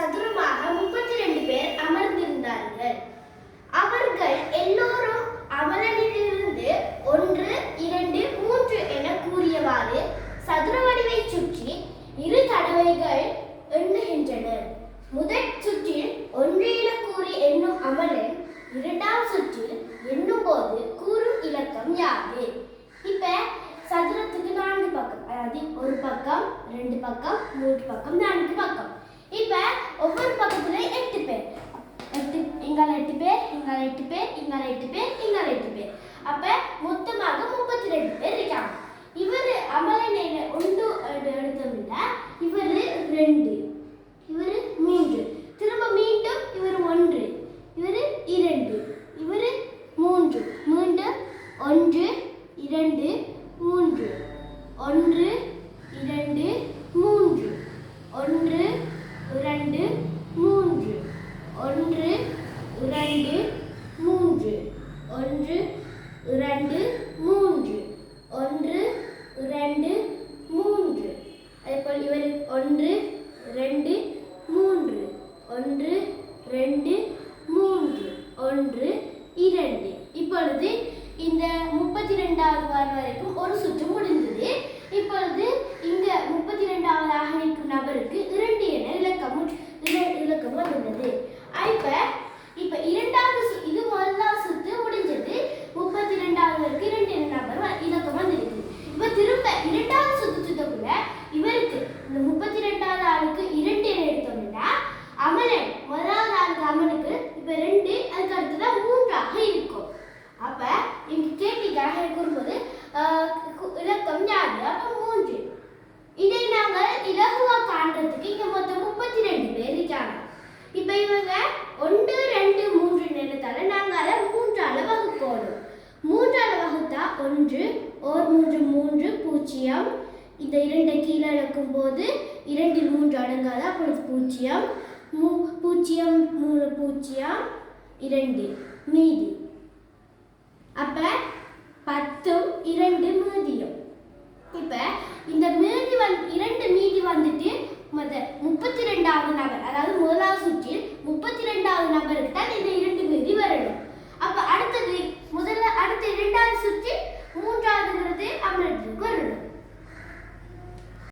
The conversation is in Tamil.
சதுரமாக 32 பேர் அமர்ந்திருந்தார்கள். அவர்கள் எல்லோரும் அமலனிலிருந்து 1, 2, 3 என கூறியவாறு சதுர வடிவை சுற்றி 2 தடவைகள் எண்ணுகின்றனர். முதல் சுற்றில் 1 என கூறி எண்ணும் அமலன் இரண்டாம் சுற்றில் எண்ணும் போது கூறும் இலக்கம் யாது? இப்ப சதுரத்துக்கு 4 பக்கம், அதாவது ஒரு பக்கம், 2 பக்கம், 3 பக்கம், 4 பக்கம். இப்ப ஒவ்வொரு பக்கத்துல 8 பேர், இங்கால 8 பேர், இங்கால 8 பேர், இங்கால 8 பேர், இங்கால 8 பேர். அப்ப மொத்தமாக 32 பேர் இருக்காங்க. இவரு அமலன் ஒன்று எடுத்தோம்னா இவரு 2, இவரு 3, திரும்ப மீண்டும் இவரு 1, இவரு 2, இவரு 3, மீண்டும் 1, 2, 3, 1, 2, 3, 1, 2, 3, 1, 2, 3, 1, 2, 3, 1, 2, 3. அதேபோல் இவர் 1, 2, 3, 1, 2, 3, 1, 2. இப்பொழுது இந்த 32வது வார வரைக்கும் ஒரு சுற்று முடிந்தது. இப்பொழுது இங்க 32வதாக நிற்கும் நபருக்கு 2 என இலக்கம் வந்துள்ளது. இப்ப இரண்டாவது இது முதலாவது சுற்று முடிஞ்சது. 32வது வரைக்கும் 2 என நபர் இலக்கம் வந்திருக்கு. இப்ப திரும்ப இரண்டாவது சுத்தக்குள்ள இவருக்கு இந்த 32வது ஆளுக்கு 2 என எடுத்தோம்னா அமலன் முதலாவது ஆளுக்கு அமலுக்கு இப்ப 2, அதுக்கு அடுத்ததான் 3ஆக இருக்கும். அப்ப இங்க கேள்விக்காக கூறும்போது இலக்கம் யாது? அப்ப 3. இதை நாங்கள் இலகுவா காண்றதுக்கு இங்க மொத்தம் 32 பேர் இருக்காங்க. இப்ப இவங்க 1, 2, 3 நினைத்தால நாங்க அதை 3ஆல வகுக்கணும். 3ஆல வகுத்தா 1, 3, 3, 0. இந்த 2 கீழே இழக்கும் போது 2 3 அடங்காத, அப்பொழுது 0, 0, 3, 0, 2 மீதி. அப்ப 10, 2 மீதியும். இப்ப இந்த மீதி 2 மீதி வந்துட்டு 32வது நபர், அதாவது முதலாவது சுற்றில் 32வது நபருக்கு தான் இந்த 2 மீதி வரணும். அப்ப அடுத்த இரண்டாவது சுற்றில் 3ஆவதுங்கிறது அமலத்துக்கு வரணும்.